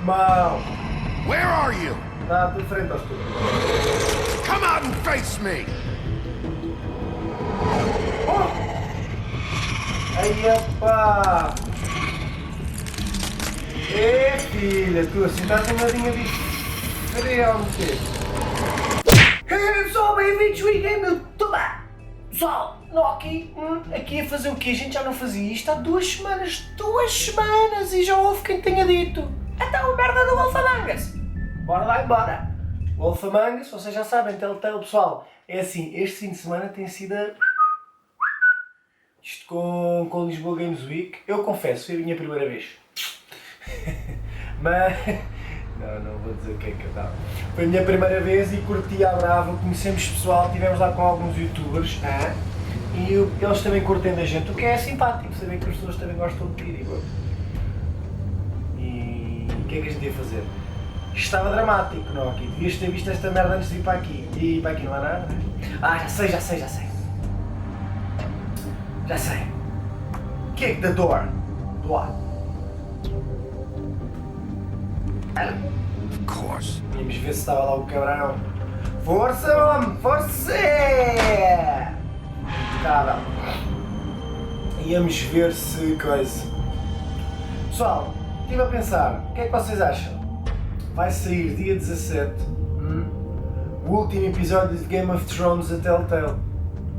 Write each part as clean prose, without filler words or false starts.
Mal. Where are you? Está de frente aos tudo. Come out and face me! Oh! Aí, epá! Filha, tu assim estás uma linha diferente. Hey, pessoal, bem-vindos ao WEGAMEYOU. Toma! Pessoal, Noki, aqui a fazer o quê? A gente já não fazia isto há 2 semanas. 2 semanas! E já houve quem tenha dito. Então, merda do Wolfamangas! Bora lá embora! Wolfamangas, vocês já sabem, Telltale, pessoal. É assim, este fim de semana tem sido isto com Lisboa Games Week. Eu confesso, foi a minha primeira vez. Mas... Não vou dizer o que é que eu estava. Foi a minha primeira vez e curti à brava, conhecemos pessoal, estivemos lá com alguns youtubers e eles também curtem da gente, o que é simpático, saber que as pessoas também gostam de ti. E o que é que a gente ia fazer? Isto estava dramático, não aqui? Devias ter visto esta merda antes de ir para aqui. E para aqui não há nada? Ah, já sei. Já sei. Kick the door. Do lado. Of course. Vamos ver se estava lá o cabrão. Força, homem! Força! Impecável. Íamos ver se coisa. Pessoal, estive a pensar, o que é que vocês acham? Vai sair dia 17 o último episódio de Game of Thrones da Telltale.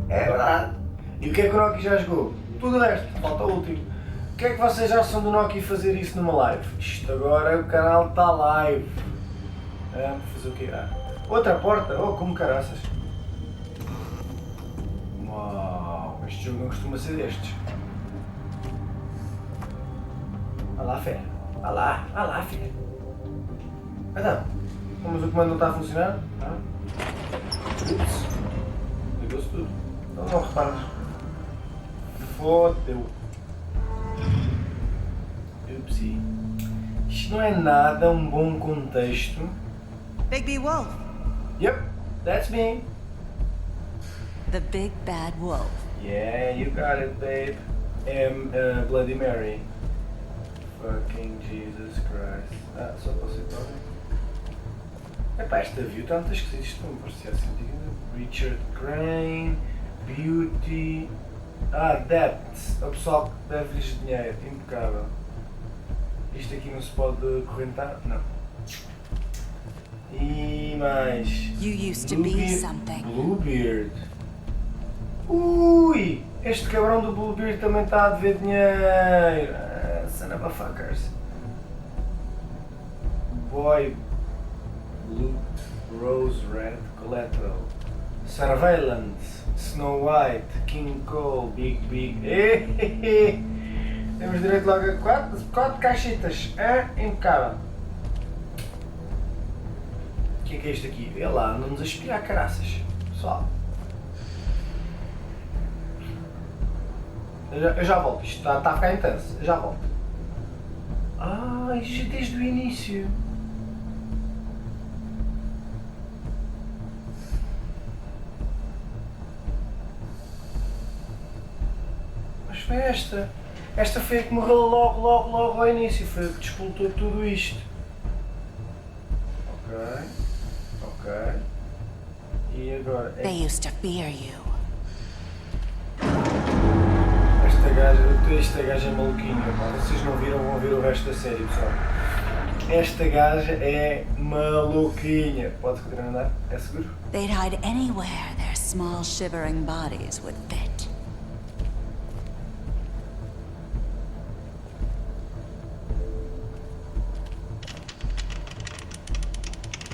É verdade. E o que é que o Noki já jogou? Tudo o resto, falta o último. O que é que vocês acham do Noki fazer isso numa live? Isto agora o canal está live. Vou fazer o quê? Outra porta? Oh, como caraças. Uau, este jogo não costuma ser destes. Olha lá, fé. Olha lá, filha. Então, mas o comando não está a funcionar? Ups. Ligou-se tudo. Então não reparas. Fodeu. Upsi. Isto não é nada um bom contexto. Big Wolf. Yep, that's me. The big bad wolf. Yeah, you got it, babe. Bloody Mary. Fucking Jesus Christ. Só posso ir para ali. Epá, esta view está muito esquisita. Isto não me parecia assim. Richard Crane, Beauty. Debts. O pessoal que deve-lhes dinheiro. Impecável. Isto aqui não se pode correntar? Não. E mais... You used to be something. Bluebeard. Ui! Este cabrão do Bluebeard também está a dever dinheiro. Son of a fuckers. Boy Blue, Rose Red, Collateral, Surveillance, Snow White, King Cole, Big. Temos direito logo a 4 caixetas. Impecável. O que é isto aqui? Vê lá, andamos a espiar caraças. Pessoal. Eu já volto. Isto está a ficar intenso. Eu já volto. Isto é desde o início. Mas foi esta. Esta foi a que morreu logo ao início. Foi a que despoltou tudo isto. Ok. E agora? They used to fear you. Esta gaja é maluquinha, pá. Vocês não viram, vão ver o resto da série, pessoal. Esta gaja é maluquinha. Pode continuar a andar? É seguro? They'd hide anywhere their small shivering bodies would fit.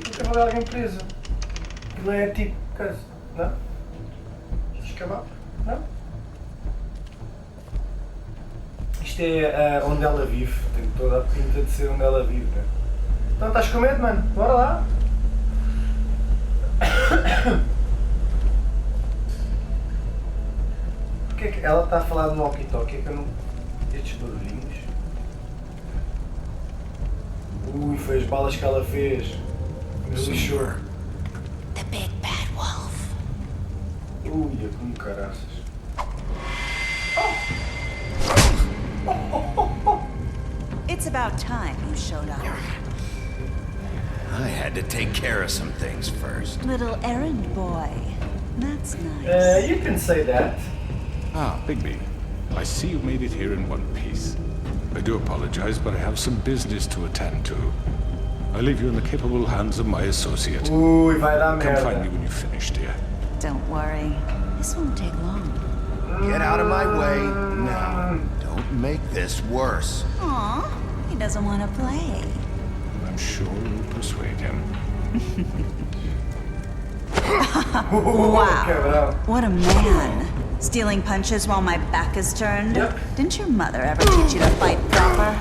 Nunca vou dar alguém preso. Aquilo é tipo... coisa. Não? Escamar? Não? Isto é onde ela vive. Tem toda a pinta de ser onde ela vive. Né? Então estás com medo, mano? Bora lá! Porquê é que ela está a falar de walkie-talkie? É que eu não... Estes barulhinhos... Ui, foi as balas que ela fez. Really sure. The big bad wolf. Ui, como caraças. It's about time you showed up. I had to take care of some things first. Little errand boy. That's nice. You can say that. Ah, Bigby. I see you made it here in one piece. I do apologize, but I have some business to attend to. I leave you in the capable hands of my associate. Ui, vai dar Come merda. find me when you've finished, dear. Don't worry. This won't take long. Get out of my way now. Don't make this worse. Aw, he doesn't want to play. I'm sure you'll persuade him. Wow. Cabrão. What a man. Stealing punches while my back is turned? Yep. Didn't your mother ever teach you to fight proper?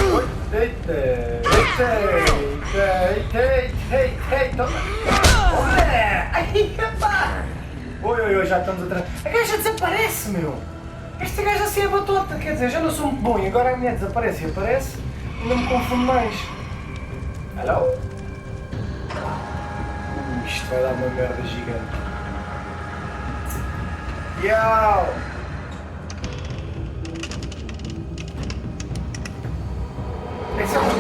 Oi, deitei, toma. Olé! Ai, rapaz! Oi, já estamos atrás. A gaja desaparece, meu! Esta gaja assim é batota, quer dizer, já não sou muito bom e agora a mulher desaparece e aparece, ainda me confundo mais. Alô? Isto vai dar uma merda gigante. Yo! Essa é uma...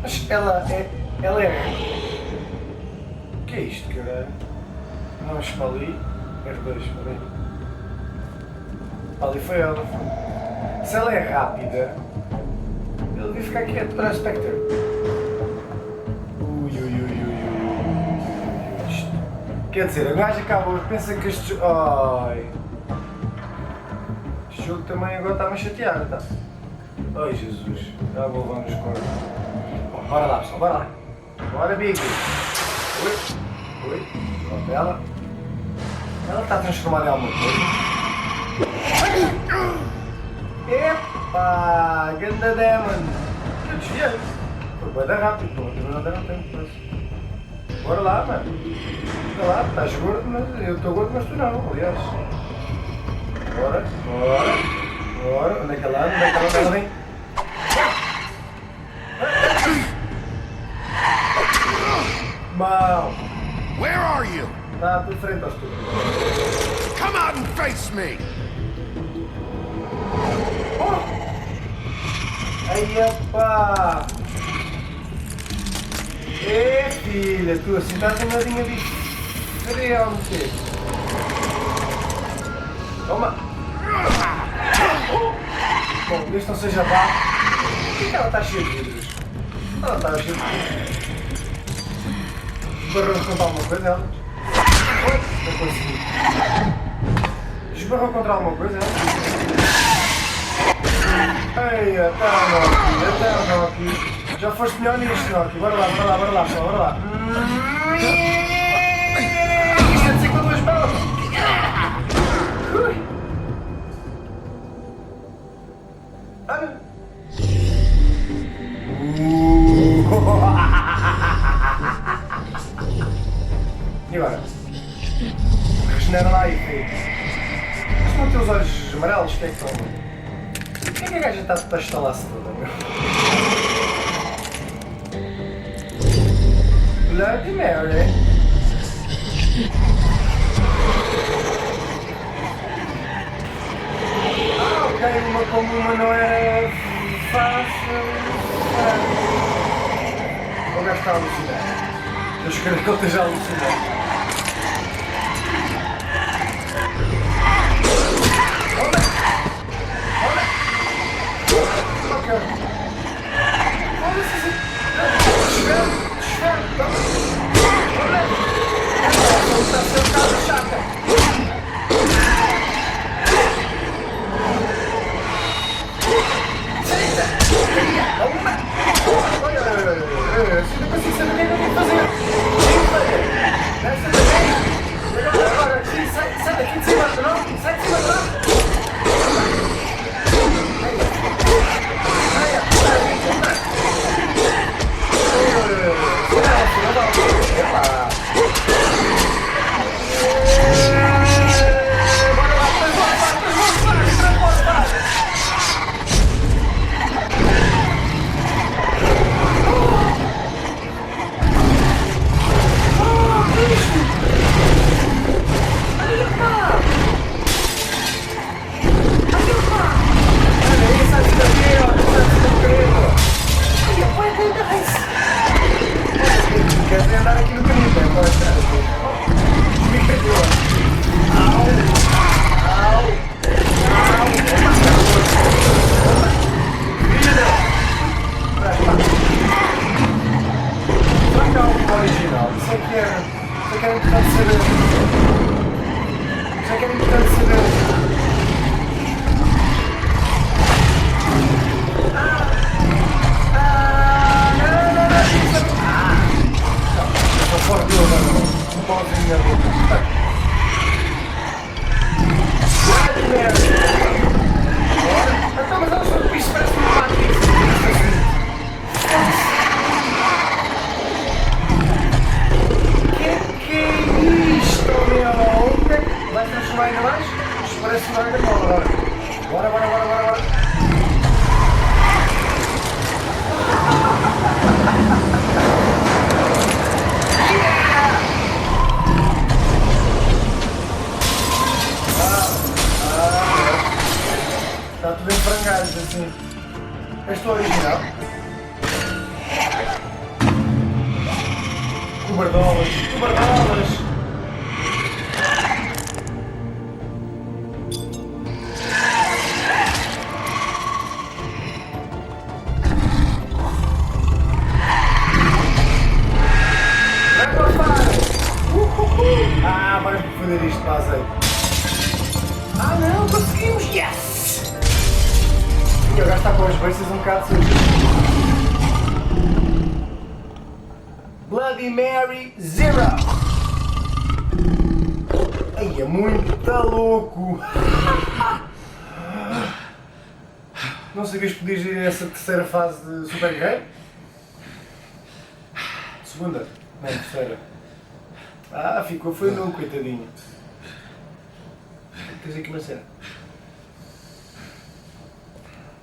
Mas ela é... O que é isto, caralho? Vamos para ali. R2, para ali. Ali foi ela. Se ela é rápida, ele devia ficar quieto para a Spectre. Isto. Quer dizer, o gajo acaba, pensa que este jogo... Ai. Este jogo também agora está-me a chatear, tá? Ai Jesus, já vou levar nos cornos. Bom, bora lá pessoal, bora lá. Bora Big. Oi. Pronto, ela está transformada em alguma coisa. Epa, ganda demon. Eu desviei. Foi bem rápido, pô, não deram tempo. Bora lá, mano. Bora lá, estás gordo, mas eu estou gordo, mas tu não, aliás. Bora. Onde é que ela anda? Onde é que ela vem? Mal. Where are you? Tá tudo frente aos tudo. Come out and face me! Oh! Aí, epá! Filha, tu assim estás uma linha diferente. Toma! Bom, desde não seja vá. Por que ela está cheia de vidros? Ela está cheia de vidros. Esbarrou contra alguma coisa, ela? Não consegui. Esbarrou contra alguma coisa, ela? Ei, até o Noki. Já foste melhor nisto, Noki. Bora lá, pessoal, bora lá. Isto é de ser com duas balas. E agora? Regenera lá aí, filho. Mas com os teus olhos amarelos, o que é que estão? Por que é que a gaja está a estalar-se toda, meu? Bloody Mary. Ok, uma como uma não era fácil. O gajo está a alucinar. Eu espero que ele esteja a alucinar. Ok. Está sentada chata. Olha, assim não consigo saber o que é que eu tenho que fazer. Deve ser daqui. Agora, sim, sai daqui de cima, não? Sai de cima, não? Olha, isso é de cabelo, isso é de cabelo. Olha, põe a Este é o original. Cobardolas, cobardolas. Ah, vai foder isto para azeite. Ah não, conseguimos! Yes! E agora está com as beiças um bocado sujas. Bloody Mary Zero! Ai, é muito louco! Não sabias que podias ir a essa terceira fase de Super Game? Segunda? Não, terceira. Ah, ficou, foi nu, coitadinho. Tens aqui uma cena.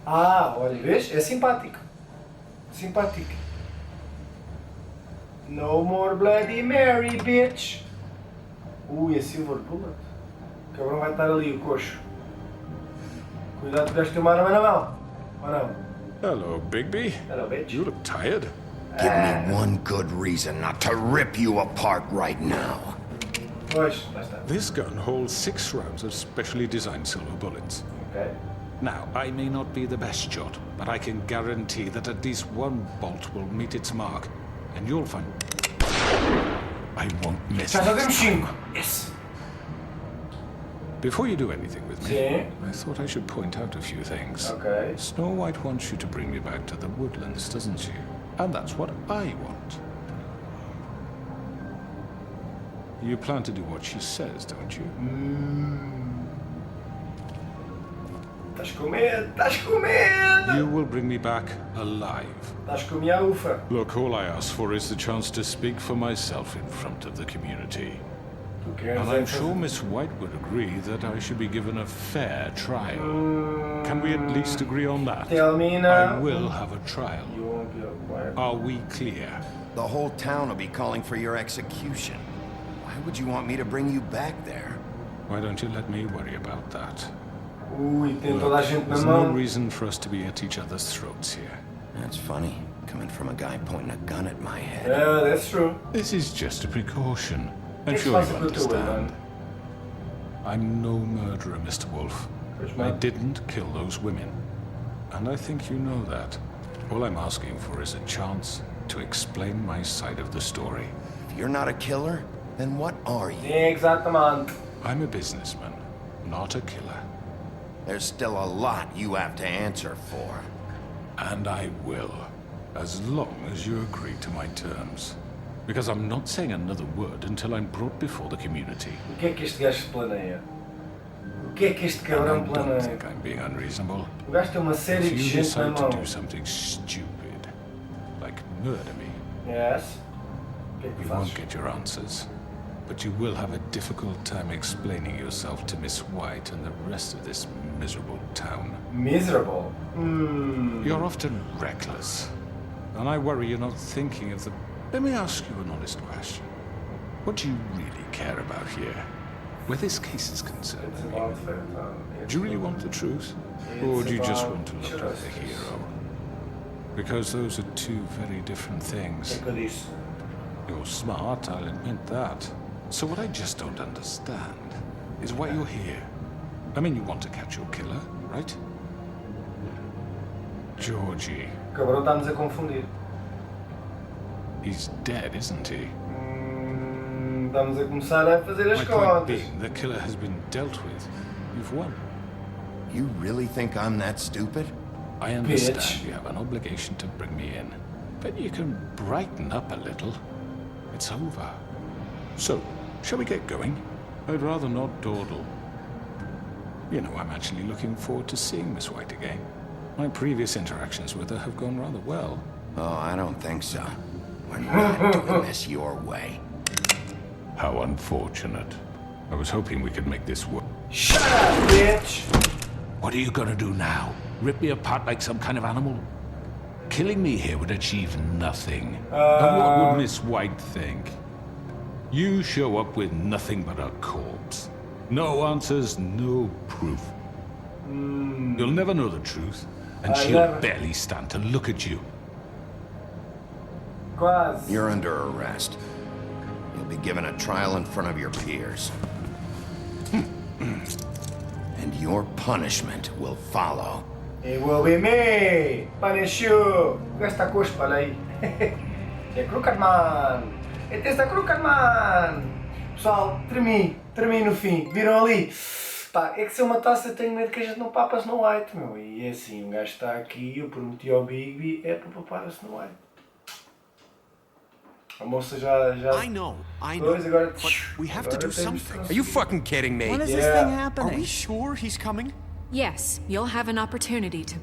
Ah, olha, vês? É simpático. Simpático. No more Bloody Mary, bitch. Ui, a Silver Bullet. O cabrão vai estar ali, o coxo. Cuidado que vais ter uma arma na mão. Ou não? Hello, Bigby. Hello, bitch. You look tired. Give me one good reason not to rip you apart right now. Pois, lá está. This gun holds 6 rounds of specially designed silver bullets. Ok. Now, I may not be the best shot, but I can guarantee that at least one bolt will meet its mark, and you'll find I won't miss. Já next temos time. 5. Yes. Before you do anything with me, Sim. I thought I should point out a few things. Ok. Snow White wants you to bring me back to the woodlands, doesn't she? And that's what I want. You plan to do what she says, don't you? Estás com medo, estás com medo! You will bring me back alive. Estás com a minha ufa. Look, all I ask for is the chance to speak for myself in front of the community. Tu queres And I'm é sure Miss White would agree that I should be given a fair trial. Can we at least agree on that? Tell me now. I will have a trial. You won't be quiet. Are we clear? The whole town will be calling for your execution. Why would you want me to bring you back there? Why don't you let me worry about that? Ui, tem toda a gente na There's no mão. reason for us to be at each other's throats here. That's funny, coming from a guy pointing a gun at my head. Yeah, that's true. This is just a precaution. I'm It's sure you possible to win, understand. I'm no murderer, Mr. Wolf. Pois I não. didn't kill those women. And I think you know that. All I'm asking for is a chance to explain my side of the story. If you're not a killer, then what are you? Exatamente. I'm a businessman, not a killer. There's still a lot you have to answer for. And I will, as long as you agree to my terms. Because I'm not saying another word until I'm brought before the community. O que é que este gajo planeia? O que é que este And cabrão I don't planeia? think I'm being unreasonable. O gajo tem uma série If de you gente na decide mão. to do something stupid, like murder me, Yes. O que é que tu you fazes? won't get your answers. But you will have a difficult time explaining yourself to Miss White and the rest of this miserable town. Miserable. You're often reckless, and I worry you're not thinking of the... Let me ask you an honest question. What do you really care about here? Where this case is concerned, It's I mean. about fair time. Do you really want the truth? Or do you just want to look like a hero? Because those are two very different O things. que é que eu disse? You're smart, I'll admit that. So what I just don't understand is why you're here. I mean, you want to catch your killer, right? Georgie, O cabrão está-nos a confundir. he's dead, isn't he? Estamos a começar a fazer as My point contas. being, the killer has been dealt with. You've won. You really think I'm that stupid? I understand Bitch. you have an obligation to bring me in, but you can brighten up a little. It's over. So, shall we get going? I'd rather not dawdle. You know, I'm actually looking forward to seeing Miss White again. My previous interactions with her have gone rather well. Oh, I don't think so. We're not doing this your way. How unfortunate. I was hoping we could make this work. Shut up, bitch! What are you gonna do now? Rip me apart like some kind of animal? Killing me here would achieve nothing. And what would Miss White think? You show up with nothing but a corpse. No answers, no proof. You'll never know the truth, and she'll barely stand to look at you. Quase. You're under arrest. You'll be given a trial in front of your peers. And your punishment will follow. It will be me! Punish you! Gasta cuspa aí. É Crooked Man! It is the Crooked Man! Pessoal, tremi no fim. Viram ali? Pá, é que se eu matasse eu tenho medo que a gente não papa a Snow White, meu. E é assim, um gajo está aqui, eu prometi ao Bigby, é para papar a Snow White. A moça já... I know. Pois, agora... But we have to do something. Are you fucking kidding me? When is this Yeah. thing Are happening? we sure he's coming? Yes, you'll have an opportunity to...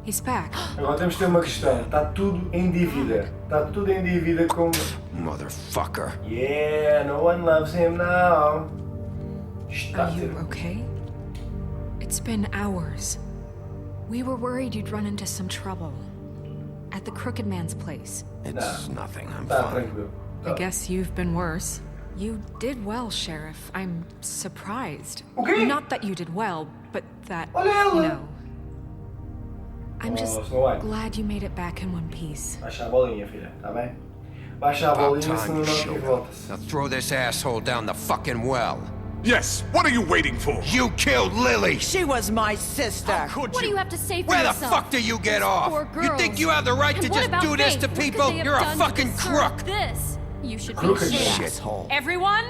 He's back. Agora temos de ter uma questão. Está tudo em dívida. Está tudo em dívida com... Motherfucker. Yeah, no one loves him now. Está Are you tudo. okay? It's been hours. We were worried you'd run into some trouble. At the Crooked Man's place. It's nothing. I'm Está fine. tranquilo. I guess you've been worse. You did well, Sheriff. I'm surprised. Okay. Not that you did well, but that, Olha ela. you know... I'm just Oh, Snow White. glad you made it back in one piece. Baixa a bolinha, filha. Está bem? Baixa a About bolinha, time senão you não showed tem up. voltas. Now throw this asshole down the fucking well. Yes, what are you waiting for? You killed Lily! She was my sister. Could What do you? you have to say for Where the yourself? fuck do you get off? Poor You girls. think you have the right And to what just about do this Faith? to What could people? they have You're a done to fucking deserve crook! This. You should be Crooked ashamed. Shithole. Everyone,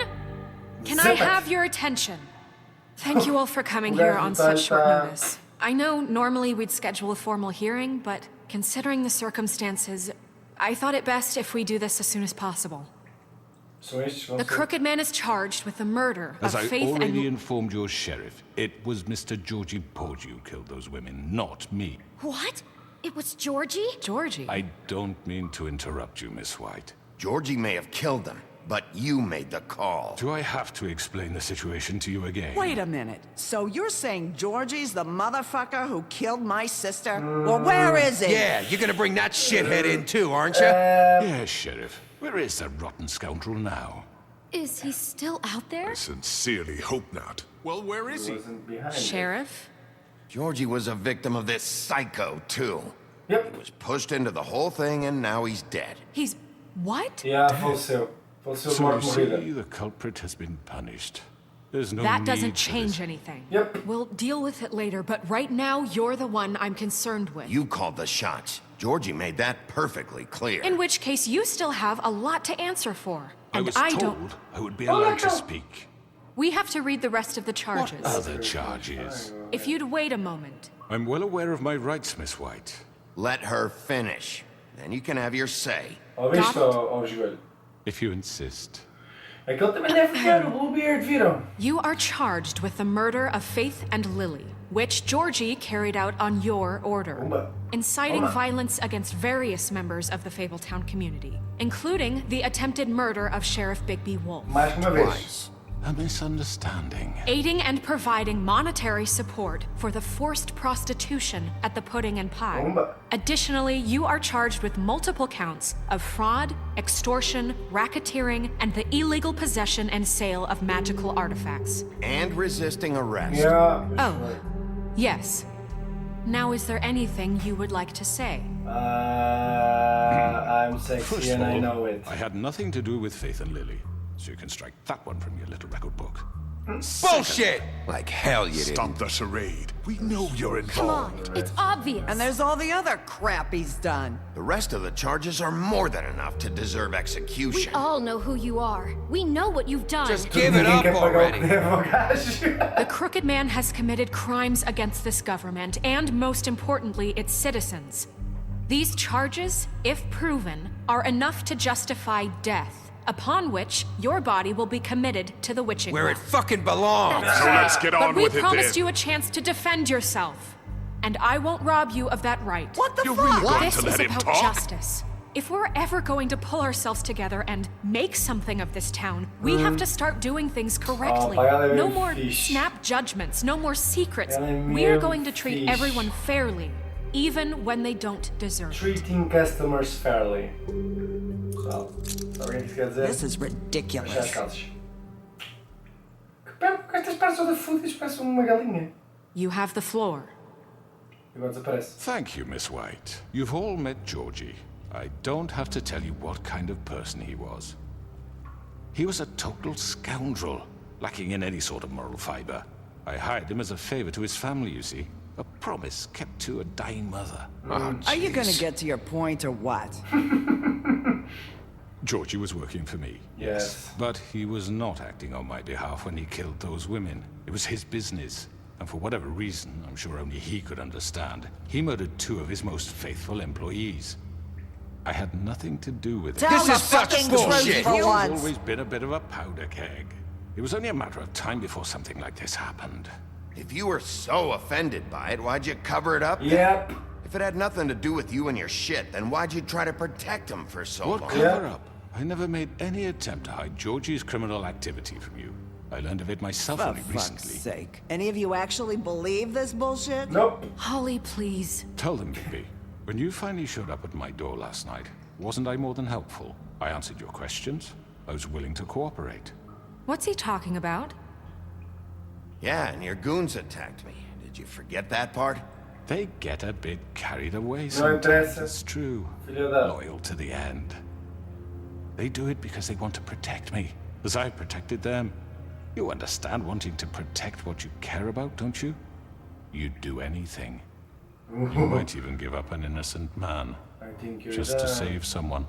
can I Zip it. have your attention? Thank you all for coming Well, here on such short but, notice. I know normally we'd schedule a formal hearing, but considering the circumstances, I thought it best if we do this as soon as possible. São estes que vão The ser. Crooked Man is charged with the murder As of I Faith already and... informed your sheriff, it was Mr. Georgie Porgy who killed those women, not me. What? It was Georgie? Georgie. I don't mean to interrupt you, Miss White. Georgie may have killed them, but you made the call. Do I have to explain the situation to you again? Wait a minute. So you're saying Georgie's the motherfucker who killed my sister? Well, where is he? Yeah, you're gonna bring that shithead in too, aren't you? Yes, Sheriff. Where is that rotten scoundrel now? Is he still out there? Sincerely hope not. Well, where is he? Wasn't behind it. Sheriff? Georgie was a victim of this psycho, too. Yep. He was pushed into the whole thing and now he's dead. He's... what? Yeah, faleceu. Faleceu de So you morte morrida. see, the culprit has been punished. There's no That need doesn't for change this. anything. Yep. We'll deal with it later, but right now, you're the one I'm concerned with. You called the shots. Georgie made that perfectly clear. In which case, you still have a lot to answer for. I And was I told don't... I would be Oh, allowed to no. speak. We have to read the rest of the What charges. other charges? If you'd wait a moment. I'm well aware of my rights, Miss White. Let her finish. Then you can have your say. Ouviste Got it. ao joelho? If you insist. Aquele também deve ficar, o Bluebeard, viram? You are charged with the murder of Faith and Lily, which Georgie carried out on your order, Uma. inciting Uma. violence against various members of the Fabletown community, including the attempted murder of Sheriff Bigby Wolf, Mais que uma vez. Twice. A misunderstanding. aiding and providing monetary support for the forced prostitution at the Pudding and Pie. Uma. Additionally, you are charged with multiple counts of fraud, extortion, racketeering, and the illegal possession and sale of magical artifacts. And resisting arrest. Yeah. Oh, yes. Now, is there anything you would like to say? I'm sexy First of and I all, know it. I had nothing to do with Faith and Lily, so you can strike that one from your little record book. Bullshit! Like hell you didn't. Stop the charade. We know you're Come on, involved. it's obvious. And there's all the other crap he's done. The rest of the charges are more than enough to deserve We execution. all know who you are. We know what you've done. Just give it Ninguém up quer pagar o already. que deve ao gajo. The Crooked Man has committed crimes against this government and, most importantly, its citizens. These charges, if proven, are enough to justify death, upon which your body will be committed to the witching Where it well. fucking belongs. So let's get But on we with it promised then. you a chance to defend yourself, and I won't rob you of that right. What the You fuck? really going This to is let him about talk? justice. If we're ever going to pull ourselves together and make something of this town, we have to start doing things correctly. pá, ela é No mesmo more fixe. snap judgments, no more secrets. Ela é We're mesmo going to treat fixe. everyone fairly, even when they don't deserve it. Treating customers fairly. Pessoal, sabe o que quer dizer? This is Fechar as ridiculous. calças. Que estas pernas são da foda, isto parece uma galinha. You have the floor. E agora desaparece. Thank you, Miss White. You've all met Georgie. I don't have to tell you what kind of person he was. He was a total scoundrel, lacking in any sort of moral fiber. I hired him as a favor to his family, you see. A promise kept to a dying mother. Are you gonna get to your point or what? Georgie was working for me. Yes. But he was not acting on my behalf when he killed those women. It was his business. And for whatever reason, I'm sure only he could understand, he murdered 2 of his most faithful employees. I had nothing to do with it. Tell the fucking truth for I've once. always been a bit of a powder keg. It was only a matter of time before something like this happened. If you were so offended by it, why'd you cover it up? Yep. If it had nothing to do with you and your shit, then why'd you try to protect him for so What long? cover up? I never made any attempt to hide Georgie's criminal activity from you. I learned of it myself For only fuck's recently. sake. Any of you actually believe this bullshit? Nope. Holly, please. Tell them, Bibby. When you finally showed up at my door last night, wasn't I more than helpful? I answered your questions. I was willing to cooperate. What's he talking about? Yeah, and your goons attacked me. Did you forget that part? They get a bit carried away Não sometimes, interessa. it's true. Filha da... Loyal to the end. They do it because they want to protect me, as I protected them. You understand wanting to protect what you care about, don't you? You'd do anything. You might even give up an innocent man, I think you're just to done. save someone.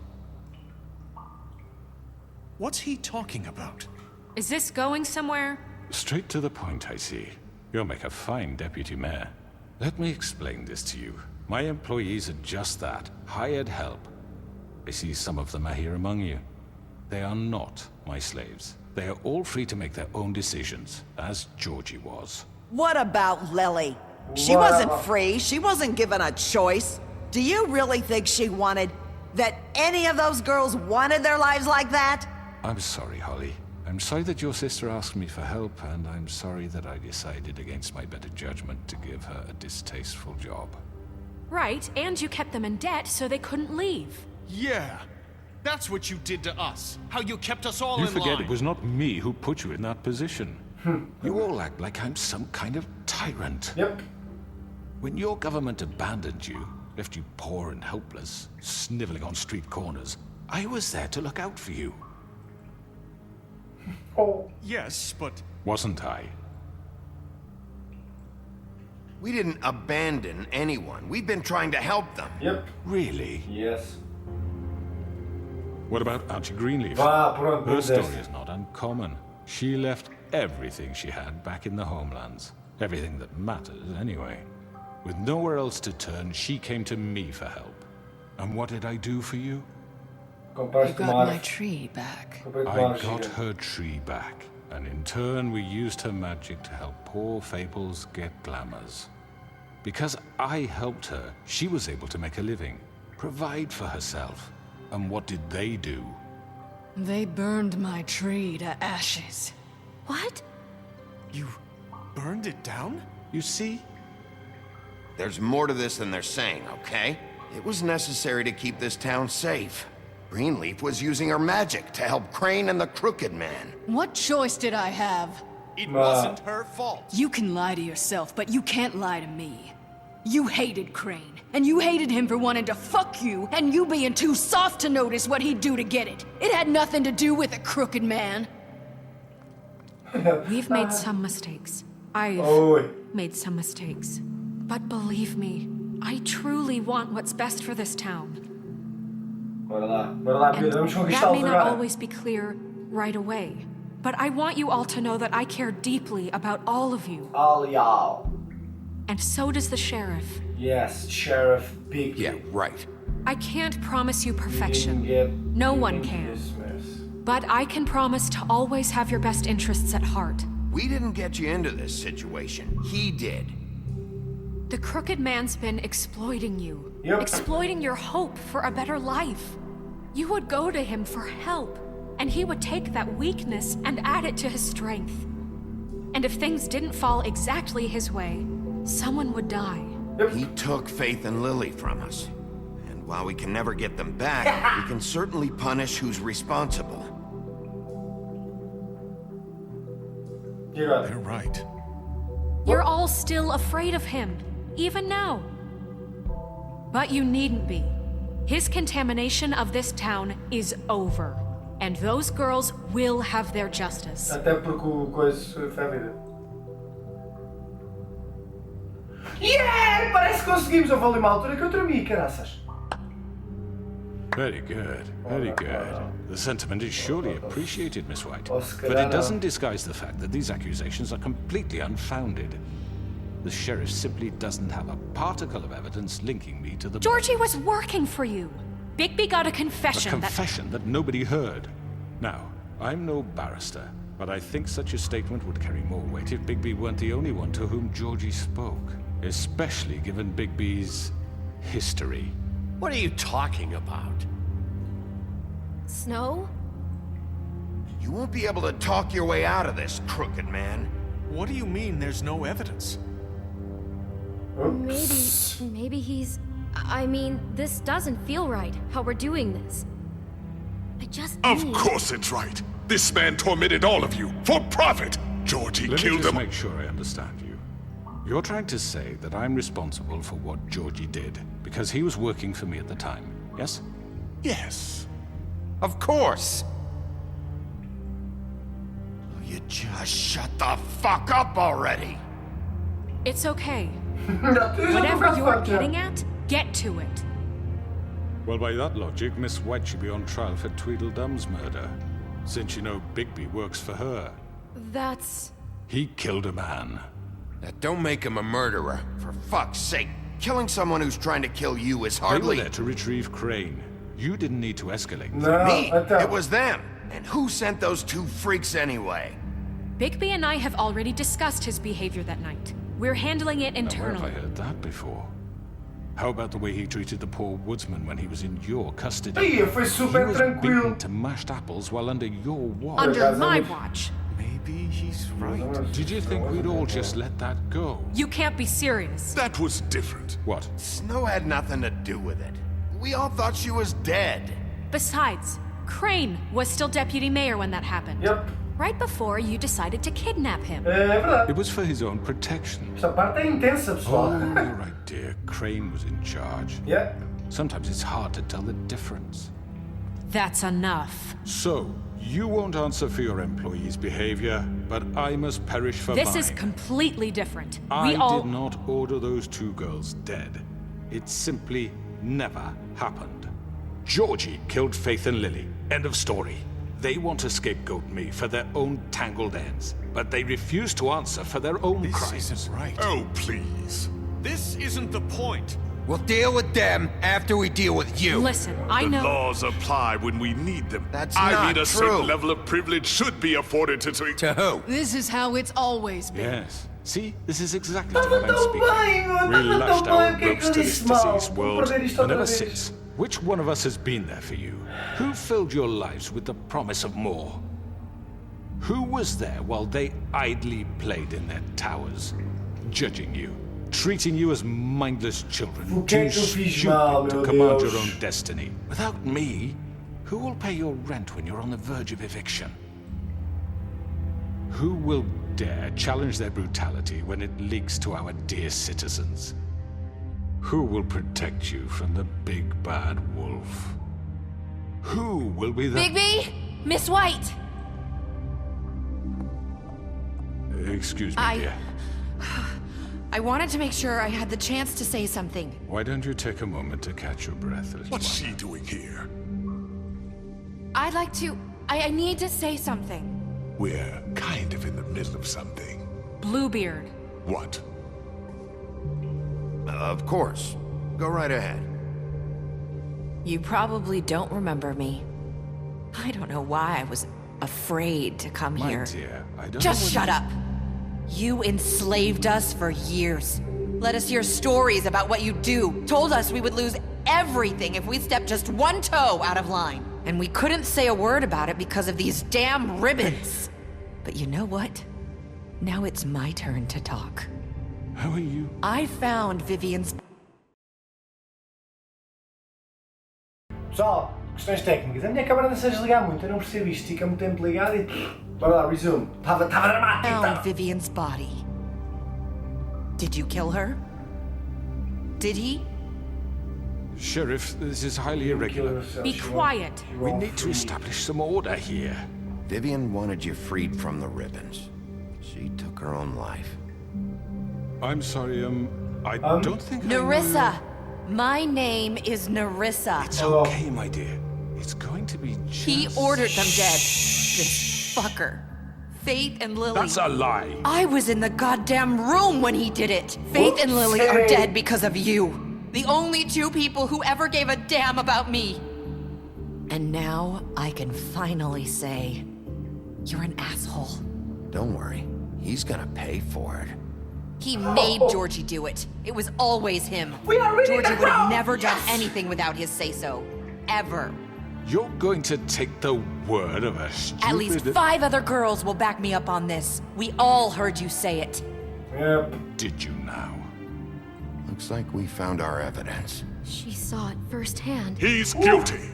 What's he talking about? Is this going somewhere? Straight to the point, I see. You'll make a fine deputy mayor. Let me explain this to you. My employees are just that, hired help. I see some of them are here among you. They are not my slaves. They are all free to make their own decisions, as Georgie was. What about Lily? She wasn't free. She wasn't given a choice. Do you really think she wanted... that any of those girls wanted their lives like that? I'm sorry, Holly. I'm sorry that your sister asked me for help, and I'm sorry that I decided against my better judgment to give her a distasteful job. Right, and you kept them in debt so they couldn't leave. Yeah. That's what you did to us. How you kept us all You in forget line. it was not me who put you in that position. You all act like I'm some kind of tyrant. Yep. When your government abandoned you, left you poor and helpless, sniveling on street corners, I was there to look out for you. Oh. Yes, but... Wasn't I? We didn't abandon anyone. We've been trying to help them. Yep. Really? Yes. What about Auntie Greenleaf? Vá, pronto, Her story disseste. is not uncommon. She left everything she had back in the homelands. Everything that matters, anyway. With nowhere else to turn, she came to me for help. And what did I do for you? Compraste uma árvore. tree back. Comprei uma I árvore got gigante. her tree back. And in turn, we used her magic to help poor Fables get glamours. Because I helped her, she was able to make a living, provide for herself. And what did they do? They burned my tree to ashes. What? You burned it down? You see? There's more to this than they're saying, okay? It was necessary to keep this town safe. Greenleaf was using her magic to help Crane and the Crooked Man. What choice did I have? It wasn't her fault. You can lie to yourself, but you can't lie to me. You hated Crane, and you hated him for wanting to fuck you, and you being too soft to notice what he'd do to get it. It had nothing to do with a crooked man. We've made some mistakes. I've Oi. made some mistakes. But believe me, I truly want what's best for this town. Bora lá, And Pedro, vamos that conquistá-los may not agora. always be clear right away. But I want you all to know that I care deeply about all of you. All y'all. And so does the sheriff. Yes, Sheriff Big. Yeah, right. I can't promise you You didn't perfection. get No one into can. this mess. But I can promise to always have your best interests at heart. We didn't get you into this situation. He did. The crooked man's been exploiting you. Yep. Exploiting your hope for a better life. You would go to him for help, and he would take that weakness and add it to his strength. And if things didn't fall exactly his way, someone would die. He took Faith and Lily from us. And while we can never get them back, we can certainly punish who's responsible. E agora? They're right. You're all still afraid of him, even now. But you needn't be. His contamination of this town is over. And those girls will have their justice. Até porque o coisa foi a vida. Yeah! Parece que conseguimos. Houve ali uma altura que eu tremi, caraças. Very good, very good. The sentiment is surely appreciated, Miss White. Oscar, But it doesn't disguise the fact that these accusations are completely unfounded. The sheriff simply doesn't have a particle of evidence linking me to the... Georgie was working for you. Bigby got a confession A confession that nobody heard. Now, I'm no barrister, but I think such a statement would carry more weight if Bigby weren't the only one to whom Georgie spoke. Especially given Bigby's history. What are you talking about? Snow? You won't be able to talk your way out of this, crooked man. What do you mean there's no evidence? Maybe he's... I mean, this doesn't feel right, how we're doing this. I just Of need... course it's right. This man tormented all of you for profit. Georgie Let me killed just him. make sure I understand you. You're trying to say that I'm responsible for what Georgie did because he was working for me at the time, yes? Yes. Of course. Will you just shut the fuck up already? It's okay. Whatever Whatever you're getting at, get to it. Well, by that logic, Miss White should be on trial for Tweedledum's murder, since you know Bigby works for her. That's... He killed a man. That don't make him a murderer. For fuck's sake. Killing someone who's trying to kill you is They were hardly... there to retrieve Crane. You didn't need to escalate. No, Me. então. It was them. And who sent those two freaks anyway? Bigby and I have already discussed his behavior that night. We're handling it Now, where have I internally. heard that before? How about the way he treated the poor woodsman when he was in your custody? Aí, foi He super was tranquilo. beaten to mashed apples while under your watch. Under my watch. Maybe he's right. Did you think we'd all just let that go? You can't be serious. That was different. What? Snow had nothing to do with it. We all thought she was dead. Besides, Crane was still deputy mayor when that happened. Yep. Right before you decided to kidnap him. É verdade. It was for his own protection. Esta parte é intensa, Oh, pessoal. you're right, dear. Crane was in charge. Yeah. Sometimes it's hard to tell the difference. That's enough. So, you won't answer for your employees' behavior, but I must perish for This mine. is completely different. I We all... did not order those two girls dead. It simply never happened. Georgie killed Faith and Lily. End of story. They want to scapegoat me for their own tangled ends, but they refuse to answer for their own This crimes. isn't right. Oh, please. This isn't the point. We'll deal with them after we deal with you. Listen, I The know... laws apply when we need them. That's I not mean, a true. certain level of privilege should be afforded to... To who? This is how it's always been. Yes. See, this is exactly to Tava what I'm tão speaking. bem, meu. We Tava lashed tão bem. our O que é ropes que eu to this disse mal? diseased Vou world, perder isto and outra ever vez. since, which one of us has been there for you? Who filled your lives with the promise of more? Who was there while they idly played in their towers, judging you, treating you as mindless children, O que é too que eu fiz stupid mal, to meu command Deus? your own destiny? Without me, who will pay your rent when you're on the verge of eviction? Who will dare challenge their brutality when it leaks to our dear citizens? Who will protect you from the big bad wolf? Who will be the... Bigby? Miss White! Excuse me, dear. I wanted to make sure I had the chance to say something. Why don't you take a moment to catch your breath, little What's one? she doing here? I'd like to... I need to say something. We're kind of in the middle of something. Bluebeard. What? Of course. Go right ahead. You probably don't remember me. I don't know why I was afraid to come My here. dear, I don't Just know shut up. You enslaved us for years. Let us hear stories about what you do. Told us we would lose everything if we stepped just one toe out of line. And we couldn't say a word about it because of these damn ribbons. But you know what? Now it's my turn to talk. How are you? I found Vivian's... Pessoal, questões técnicas. A minha câmera não se desligar muito, eu não percebo isto. Fica muito tempo ligado e... Bora lá, resume. Estava dramático. Found Vivian's body. Did you kill her? Did he? Sheriff, this is highly irregular. Be quiet. We need to establish some order here. Vivian wanted you freed from the ribbons. She took her own life. I'm sorry, I don't think Nerissa! My name is Nerissa. It's okay, my dear. It's going to be just... He ordered them dead. This fucker. Faith and Lily. That's a lie. I was in the goddamn room when he did it. Faith and Lily are dead because of you. The only two people who ever gave a damn about me. And now I can finally say, you're an asshole. Don't worry. He's gonna pay for it. He made Georgie do it. It was always him. Georgie would have never done anything without his say-so. Ever. You're going to take the word of a stupid... At least 5 other girls will back me up on this. We all heard you say it. Yep. Did you now? Looks like we found our evidence. She saw it firsthand. He's guilty.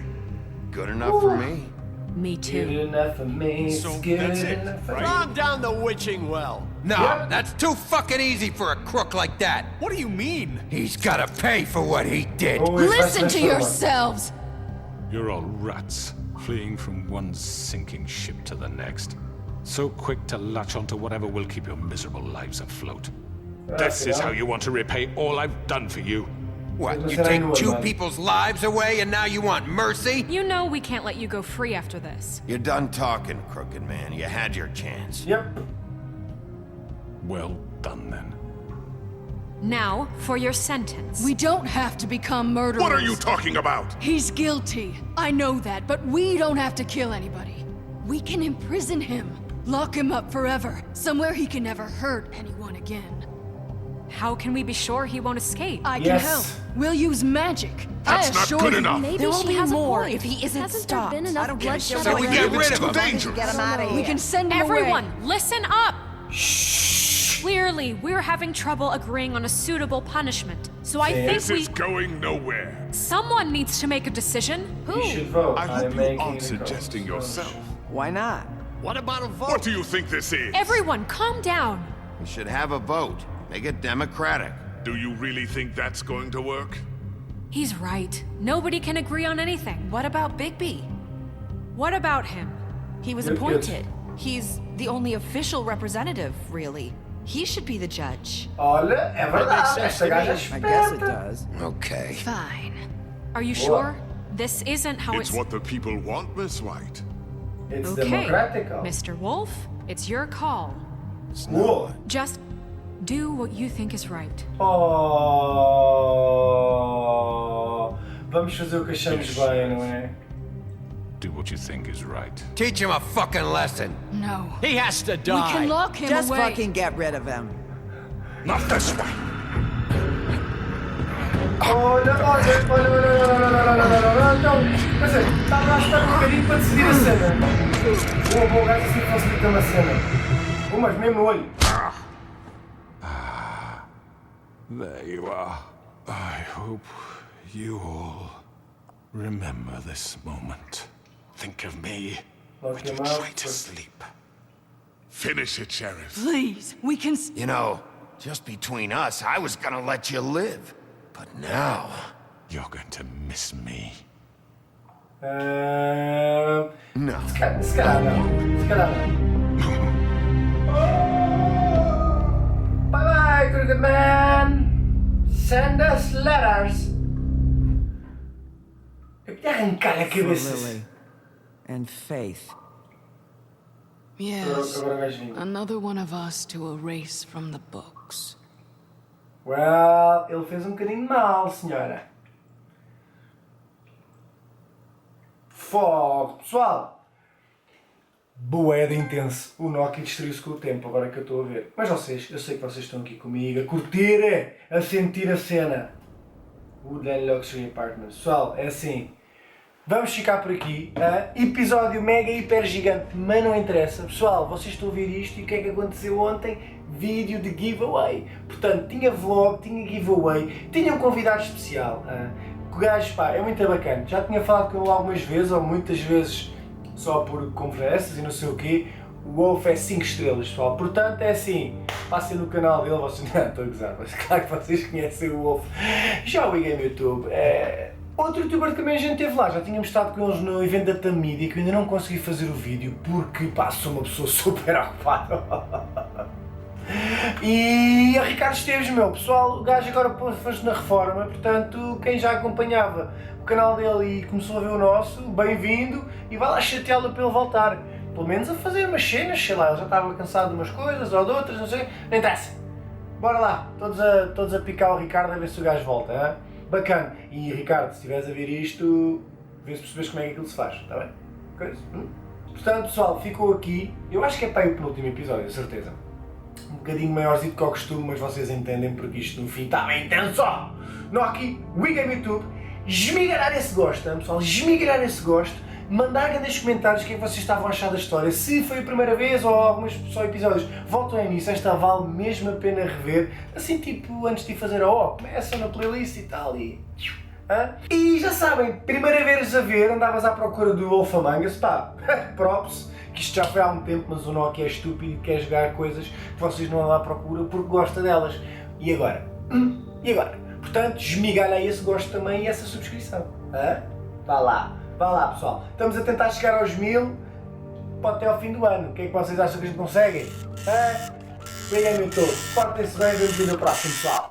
Good enough for me. Me Good too. enough for me. So it's good that's it, enough for right? me. Calm down the witching well. No, that's too fucking easy for a crook like that. What do you mean? He's gotta pay for what he did. Always Listen best to one. yourselves! You're all rats, fleeing from one sinking ship to the next. So quick to latch onto whatever will keep your miserable lives afloat. This is how you want to repay all I've done for you. What, you take 2 people's lives away and now you want mercy? You know we can't let you go free after this. You're done talking, crooked man. You had your chance. Yep. Well done, then. Now, for your sentence. We don't have to become murderers. What are you talking about? He's guilty. I know that, but we don't have to kill anybody. We can imprison him. Lock him up forever. Somewhere he can never hurt anyone again. How can we be sure he won't escape? I can Yes. help. We'll use magic. That's I not assure good you. enough. Maybe There will she be has more a point. if he isn't Hasn't stopped. there been I enough don't give a bloodshed shit. So we already? get rid of Too him. dangerous. Get him out of here. We can send him Everyone, away. listen up! Clearly, we're having trouble agreeing on a suitable punishment. So I think This is going nowhere. someone needs to make a decision. You should vote. I hope I'm you making aren't the suggesting call. yourself. Why not? What about a vote? What do you think this is? Everyone, calm down. We should have a vote. Make it democratic. Do you really think that's going to work? He's right. Nobody can agree on anything. What about Bigby? What about him? He was Good, appointed. He's the only official representative, really. He should be the judge. Olha, é verdade. Esta gaja é I guess it esperta. does. Okay. Fine. Are you sure? This isn't how It's what the people want, Miss White. It's Okay, democratical. Mr. Wolf, it's your call. Whoa. Just do what you think is right. Oh. Vamos fazer o que achamos bem, não é? Do what you think is right. Teach him a fucking lesson. No. He has to We die. can lock him Just away. fucking get rid of him. Not this way. Olha. Então, mas é, estava a estar um bocadinho para decidir a cena. Bom gajo assim facilita uma cena. Mas mesmo no olho. There you are. I hope you all remember this moment. Think of me Lock when you him out. try to sleep. Finish it, Sheriff. Please, we can. You know, just between us, I was gonna let you live. But now... You're going to miss me. No. Se calhar não. Se calhar não. Bye bye, Crooked Man. Send us letters. Eu podia arrancar a For cabeça. Lily. And Faith. Yes. Agora o gajo vinha. Another one of us to erase from the books. Well, ele fez um bocadinho mal, senhora. Fogo, pessoal. Bué de intenso. O Nokia destruiu-se com o tempo, agora que eu estou a ver. Mas vocês, eu sei que vocês estão aqui comigo, a curtir, a sentir a cena. Woodland Luxury Apartments. Pessoal, é assim. Vamos ficar por aqui. Episódio mega hiper gigante, mas não interessa. Pessoal, vocês estão a ver isto e o que é que aconteceu ontem? Vídeo de giveaway. Portanto, tinha vlog, tinha giveaway, tinha um convidado especial. O gajo, pá, é muito bacana. Já tinha falado com ele algumas vezes, ou muitas vezes só por conversas e não sei o quê. O Wolf é 5 estrelas, pessoal. Portanto, é assim. passem no canal dele, vocês não estou a gozar, mas claro que vocês conhecem o Wolf. Já o WEGAMEYOU, outro youtuber que também a gente teve lá, já tínhamos estado com eles no evento da Tamídia, que eu ainda não consegui fazer o vídeo porque, pá, sou uma pessoa super ocupada. E a Ricardo Esteves, meu pessoal, o gajo agora pôs-se na reforma, portanto, quem já acompanhava o canal dele e começou a ver o nosso, bem-vindo, e vai lá chateá-lo para ele voltar. Pelo menos a fazer umas cenas, sei lá, ele já estava cansado de umas coisas ou de outras, não sei, nem interessa. Bora lá, todos a picar o Ricardo a ver se o gajo volta, hein? Bacana. E Ricardo, se estiveres a ver isto, vê se percebes como é que aquilo se faz, está bem? Coisa? Portanto, pessoal, ficou aqui, eu acho que é para aí o penúltimo episódio, certeza. Um bocadinho maiorzinho que ao costume, mas vocês entendem porque isto no fim está bem intenso. Não aqui, WEGAMEYOU, esmigalhar esse gosto, hein, pessoal, esmigalhar esse gosto, mandar nos comentários o que é que vocês estavam a achar da história, se foi a primeira vez ou alguns só episódios, voltem nisso, esta vale mesmo a pena rever, assim tipo antes de fazer a O, começam na playlist e tal e... E já sabem, primeira vez a ver, andavas à procura do Wolf Among Us, pá, props, que isto já foi há muito tempo, mas o Nokia é estúpido e quer jogar coisas que vocês não andam à procura porque gosta delas. E agora? E agora? Portanto, esmigalha aí esse gosto também e essa subscrição. Vá lá pessoal. Estamos a tentar chegar aos 1000 até ao fim do ano. O que é que vocês acham que a gente consegue? WEGAMEYOU, portem-se bem e vemos no próximo, pessoal.